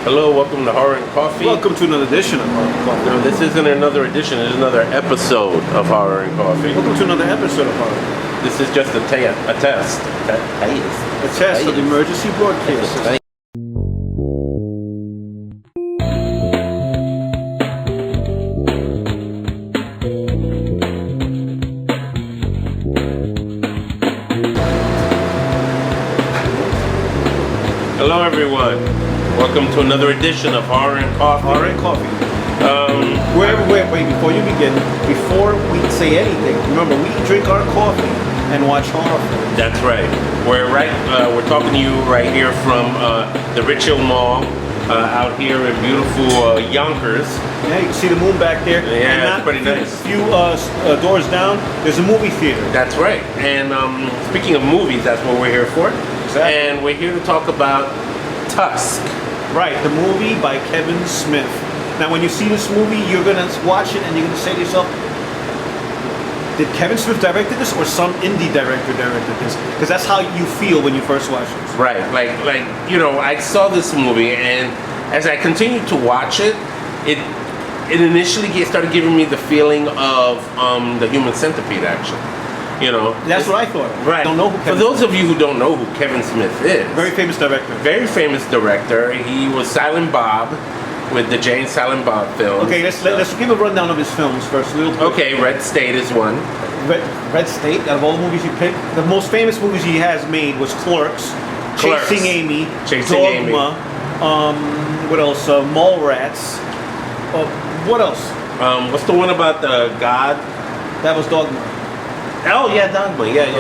Hello, welcome to Horror and Coffee. Welcome to another edition of Horror and Coffee. No, this isn't another edition, it's another episode of Horror and Coffee. Welcome to another episode of Horror. This is just a test. A test of the emergency broadcast. Hello everyone. Welcome to another edition of Horror and Coffee. Horror and Coffee. Wait, before you begin, before we say anything, remember we drink our coffee and watch horror films. That's right. We're talking to you right here from the Rich Hill Mall, out here in beautiful Yonkers. Yeah, you can see the moon back there. Yeah, it's pretty nice. A few doors down, there's a movie theater. That's right. And speaking of movies, that's what we're here for. Exactly. And we're here to talk about Tusk. Right, the movie by Kevin Smith. Now, when you see this movie, you're gonna watch it and you're gonna say to yourself, did Kevin Smith direct this or some indie director directed this? Because that's how you feel when you first watch this. Right, like I saw this movie, and as I continued to watch it, it initially started giving me the feeling of the Human Centipede, actually. That's what I thought. Right. I don't know who Kevin For those of you who don't know who Kevin Smith is, very famous director. Very famous director. He was Silent Bob with the Jane Silent Bob films. Okay, let's give a rundown of his films first. Okay, Red State is one. Red State, out of all the movies he picked, the most famous movies he has made was Clerks, Chasing Amy, Dogma, what else? Mallrats. What else? What's the one about the God? That was Dogma. Oh yeah, Dogma. Yeah.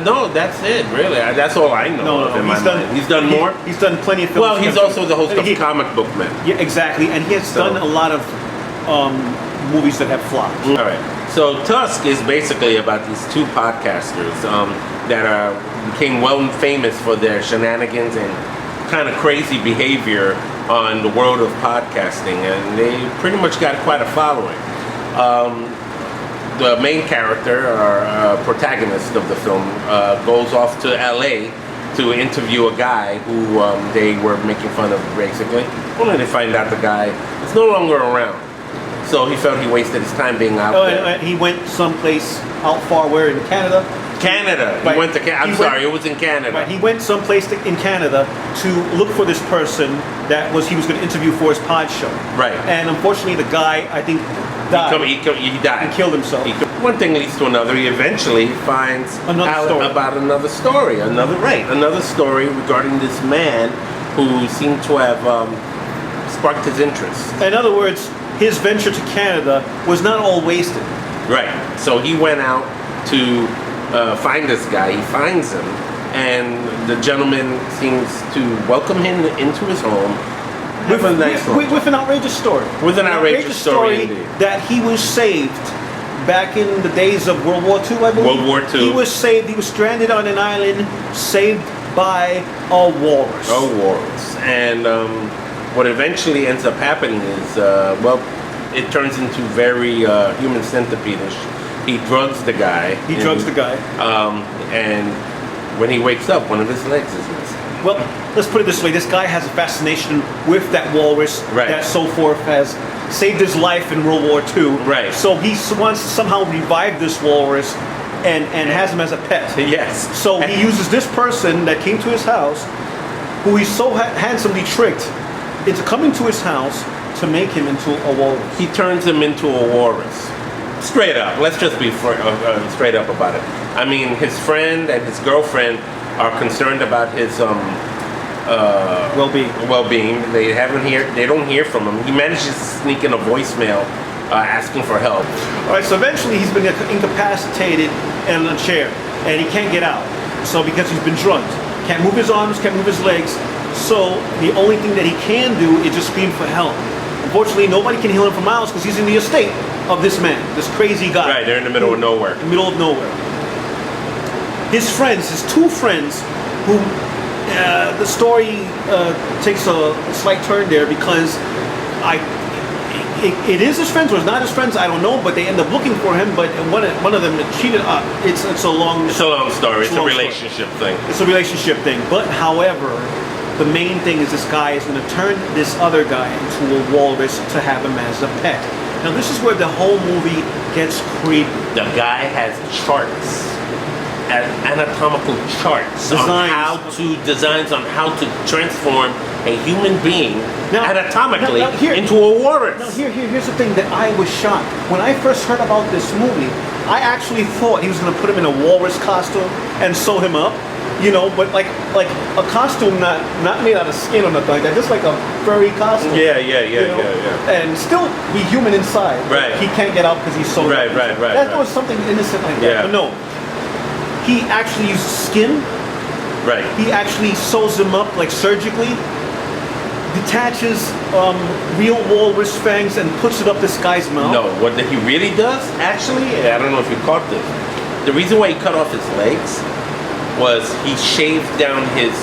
No, that's it. Really, that's all I know of him. He's done more. He's done plenty of films. Well, he's also the host of Comic Book Men. Yeah, exactly, and he has done a lot of movies that have flopped. All right. So Tusk is basically about these two podcasters that became well and famous for their shenanigans and kind of crazy behavior on the world of podcasting, and they pretty much got quite a following. The main character, or protagonist of the film, goes off to LA to interview a guy who they were making fun of, basically. Only to find out the guy is no longer around. So he felt he wasted his time being out there. And he went someplace out far, where in Canada? Canada. Right. He went to Canada. It was in Canada. Right. He went someplace in Canada to look for this person he was going to interview for his pod show. Right. And unfortunately, the guy, I think, died. He died. He killed himself. One thing leads to another. He eventually finds out about another story. Another story regarding this man who seemed to have sparked his interest. In other words, his venture to Canada was not all wasted. Right. So he went out to find this guy. He finds him, and the gentleman seems to welcome him into his home. With an outrageous story. With an outrageous story, indeed. That he was saved back in the days of World War II, I believe. World War II. He was saved. He was stranded on an island, saved by a walrus. A walrus. And what eventually ends up happening is, it turns into very Human Centipede-ish. He drugs the guy. And when he wakes up, one of his legs is missing. Well, let's put it this way. This guy has a fascination with that walrus that so forth has saved his life in World War II. Right. So he wants to somehow revive this walrus and has him as a pet. Yes. So he uses this person that came to his house, who he so handsomely tricked into coming to his house to make him into a walrus. He turns him into a walrus. Straight up. Let's just be straight up about it. I mean, his friend and his girlfriend are concerned about his well-being. They don't hear from him. He manages to sneak in a voicemail asking for help. All right, so eventually he's been incapacitated in a chair, and he can't get out. So because he's been drugged, can't move his arms, can't move his legs. So the only thing that he can do is just scream for help. Unfortunately, nobody can heal him for miles because he's in the estate of this man, this crazy guy. Right, they're in the middle of nowhere. His friends, his two friends, who the story takes a slight turn there because it is his friends or it's not his friends, I don't know, but they end up looking for him, but one of them cheated. It's a long story. It's a relationship thing. It's a relationship thing. But however, the main thing is this guy is going to turn this other guy into a walrus to have him as a pet. Now this is where the whole movie gets creepy. The guy has charts, anatomical charts designs on how to transform a human being anatomically into a walrus. Now here's the thing that I was shocked. When I first heard about this movie, I actually thought he was going to put him in a walrus costume and sew him up. You know, but like a costume not made out of skin or nothing like that, just like a furry costume. Yeah. And still be human inside. Right. He can't get out because he's so. Right. That was something innocent like that. Yeah. But no, he actually uses skin. Right. He actually sews him up like surgically. Detaches real walrus fangs and puts it up this guy's mouth. No, what he really does, actually, I don't know if you caught this. The reason why he cut off his legs was he shaved down his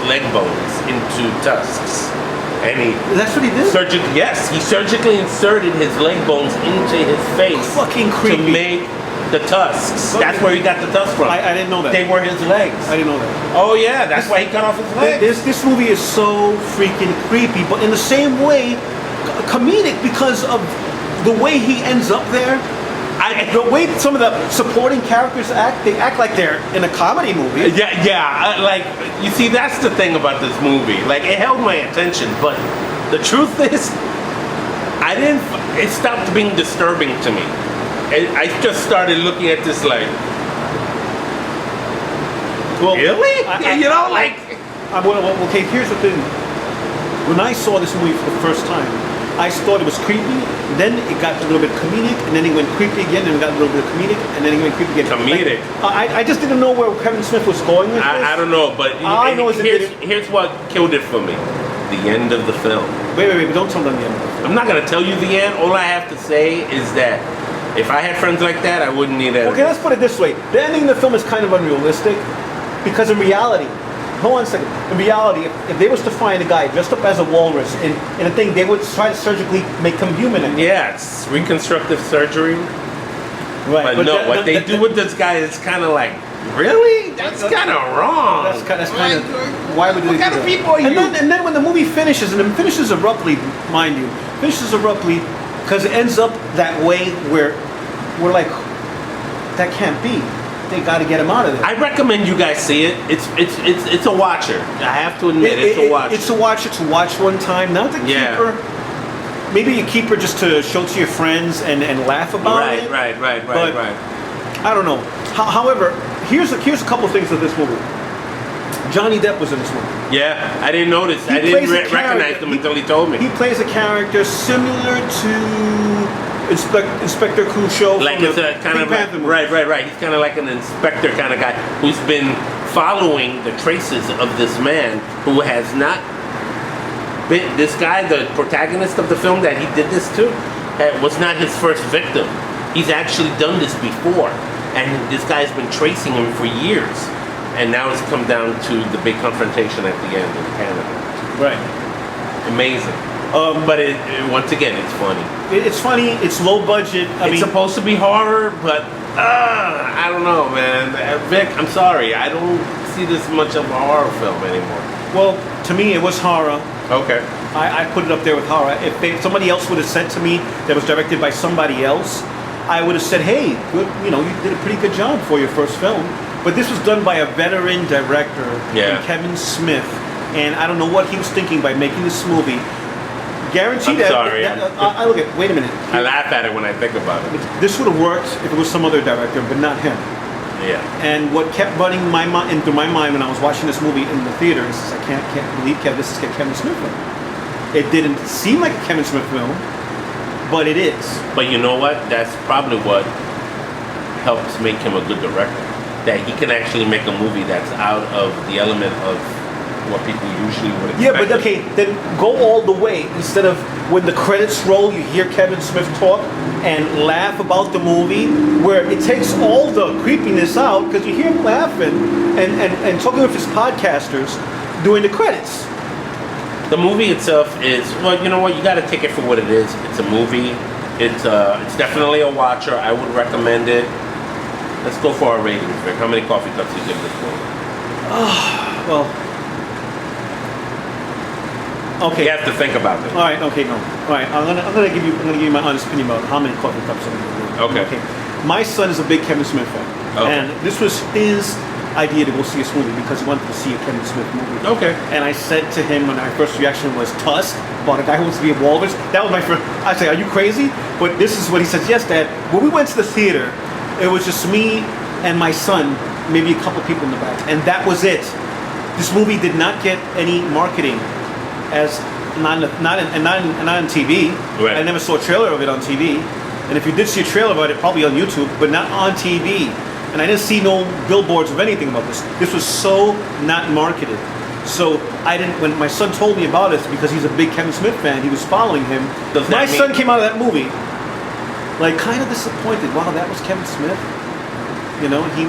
leg bones into tusks, and that's what he did. Yes, he surgically inserted his leg bones into his face. Fucking creepy. To make the tusks. That's where he got the tusks from. I didn't know that. They were his legs. I didn't know that. Oh yeah, that's why he cut off his legs. This movie is so freaking creepy, but in the same way, comedic because of the way he ends up there. The way some of the supporting characters act, they act like they're in a comedy movie. Yeah. Like, you see, that's the thing about this movie. Like, it held my attention, but the truth is, it stopped being disturbing to me. I just started looking at this like, well, really? Okay, here's the thing. When I saw this movie for the first time, I thought it was creepy, then it got a little bit comedic, and then it went creepy again, and it got a little bit comedic, and then it went creepy again. Comedic? I just didn't know where Kevin Smith was going with this. I don't know, but here's what killed it for me. The end of the film. Wait, don't tell them the end. I'm not going to tell you the end. All I have to say is that if I had friends like that, I wouldn't need it. Okay, let's put it this way. The ending of the film is kind of unrealistic, because in reality, hold on a second. In reality, if they was to find a guy dressed up as a walrus in a thing, they would try to surgically make him human. Yeah, it's reconstructive surgery. Right. But no, what they do with this guy is kind of like, really? That's kind of wrong. That's kind of. Why would they do that? What kind of people are you? And then when the movie finishes, and it finishes abruptly, mind you, because it ends up that way where we're like, that can't be. They got to get him out of there. I recommend you guys see it. It's a watcher. I have to admit, it's a watcher. It's a watcher to watch one time, not to keep her. Maybe you keep her just to show to your friends and laugh about it. Right. I don't know. However, here's a couple things of this movie. Johnny Depp was in this movie. Yeah, I didn't notice. I didn't recognize him until he told me. He plays a character similar to Inspector Clouseau. Like it's a kind of right. He's kind of like an inspector kind of guy who's been following the traces of this man who has not been. This guy, the protagonist of the film that he did this to, was not his first victim. He's actually done this before, and this guy's been tracing him for years. And now it's come down to the big confrontation at the end in Canada. Right. Amazing. But once again, it's funny. It's funny. It's low budget. It's supposed to be horror, but I don't know, man. Vic, I'm sorry. I don't see this much of a horror film anymore. Well, to me, it was horror. Okay. I put it up there with horror. If somebody else would have said to me that was directed by somebody else, I would have said, hey, good, you did a pretty good job for your first film. But this was done by a veteran director, Kevin Smith, and I don't know what he was thinking by making this movie. Guaranteed. I look at. Wait a minute. I laugh at it when I think about it. This would have worked if it was some other director, but not him. Yeah. And what kept running into my mind when I was watching this movie in the theater is, I can't believe this is a Kevin Smith film. It didn't seem like a Kevin Smith film, but it is. But you know what? That's probably what helps make him a good director. That he can actually make a movie that's out of the element of what people usually would expect. Yeah, but okay, then go all the way. Instead of when the credits roll, you hear Kevin Smith talk and laugh about the movie, where it takes all the creepiness out because you hear him laughing and talking with his podcasters during the credits. The movie itself is, well, you know what? You got to take it for what it is. It's a movie. It's definitely a watcher. I would recommend it. Let's go for our ratings, Vic. How many coffee cups do you give this movie? Well, Okay. You have to think about it. All right. Okay. No. All right. I'm gonna give you my honest opinion about how many coffee cups I'm gonna do. Okay. My son is a big Kevin Smith fan, Okay. and this was his idea to go see this movie because he wanted to see a Kevin Smith movie. Okay. And I said to him when my first reaction was Tusk, about a guy who wants to be a walrus. That was my first. I said, "Are you crazy?" But this is what he says. Yes, Dad. When we went to the theater, it was just me and my son, maybe a couple people in the back, and that was it. This movie did not get any marketing as not on TV. Right. I never saw a trailer of it on TV. And if you did see a trailer about it, probably on YouTube, but not on TV. And I didn't see no billboards of anything about this. This was so not marketed. So I didn't. When my son told me about it, because he's a big Kevin Smith fan, he was following him. My son came out of that movie, like kind of disappointed. Wow, that was Kevin Smith. You know, he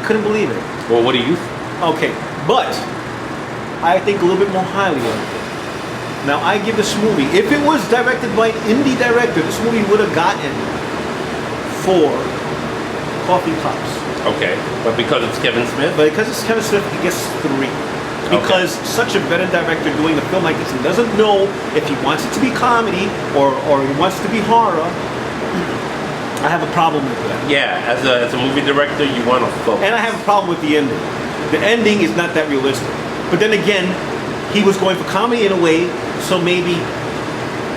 couldn't believe it. Well, what do you? Okay, but I think a little bit more highly of it. Now I give this movie, if it was directed by an indie director, this movie would have gotten 4 coffee cups. Okay, but because it's Kevin Smith? But because it's Kevin Smith, he gets 3. Because such a veteran director doing a film like this and doesn't know if he wants it to be comedy or he wants it to be horror, I have a problem with that. Yeah, as a movie director, you want to focus. And I have a problem with the ending. The ending is not that realistic. But then again, he was going for comedy in a way, so maybe...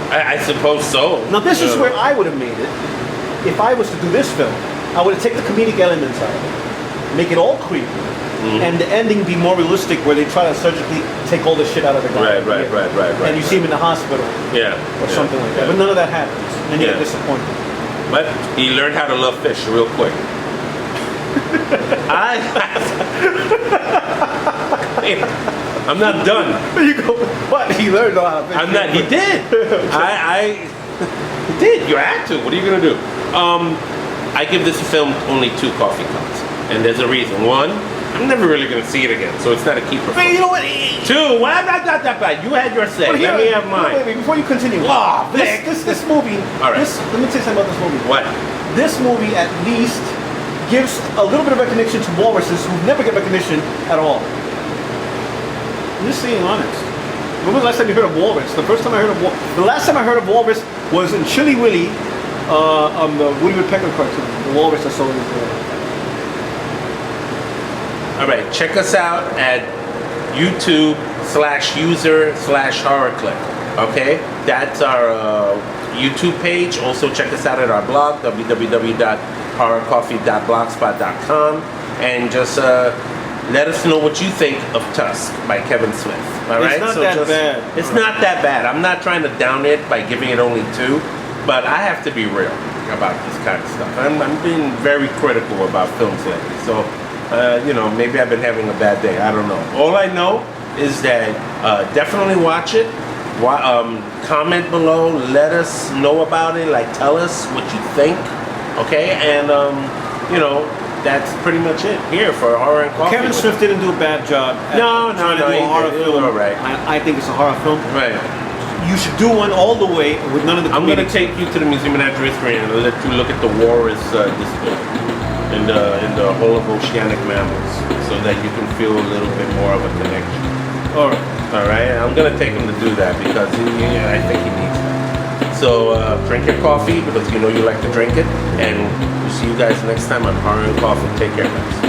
I suppose so. Now this is where I would have made it. If I was to do this film, I would have taken the comedic elements out of it, make it all creepy, and the ending be more realistic, where they try to surgically take all the shit out of the guy. Right. And you see him in the hospital, or something like that. But none of that happens, and you get disappointed. But he learned how to love fish real quick. I'm not done. You go, what? He learned how to fish. I'm not. He did. He did. You had to. What are you gonna do? I give this film only 2 coffee cups, and there's a reason. One, I'm never really gonna see it again, so it's not a keeper. But you know what? 2, well, not that bad. You had your say. Let me have mine. Wait, before you continue. Oh, this movie. All right. Let me tell you something about this movie. What? This movie at least gives a little bit of recognition to walruses who never get recognition at all. I'm just being honest. When was the last time you heard of walrus? The last time I heard of walrus was in Chilly Willy, on the Woody Woodpecker cartoon. The walrus I saw in All right, check us out at YouTube/user/horrorclick. Okay, that's our YouTube page. Also, check us out at our blog, www.horrorcoffee.blogspot.com, and just let us know what you think of Tusk by Kevin Smith. All right, it's not that bad. It's not that bad. I'm not trying to down it by giving it only 2, but I have to be real about this kind of stuff. I'm being very critical about films lately, so. Maybe I've been having a bad day. I don't know. All I know is that definitely watch it. Comment below. Let us know about it. Like, tell us what you think. Okay? And, that's pretty much it here for Horror and Coffee. Kevin Smith didn't do a bad job. No. Do a horror film. All right. I think it's a horror film. Right. You should do one all the way with none of the. I'm going to take you to the Museum of Natural History and let you look at the walrus display. In the whole of oceanic mammals, so that you can feel a little bit more of a connection. All right. I'm gonna take him to do that because I think he needs that. So drink your coffee because you know you like to drink it, and we'll see you guys next time on Horror and Coffee. Take care, guys.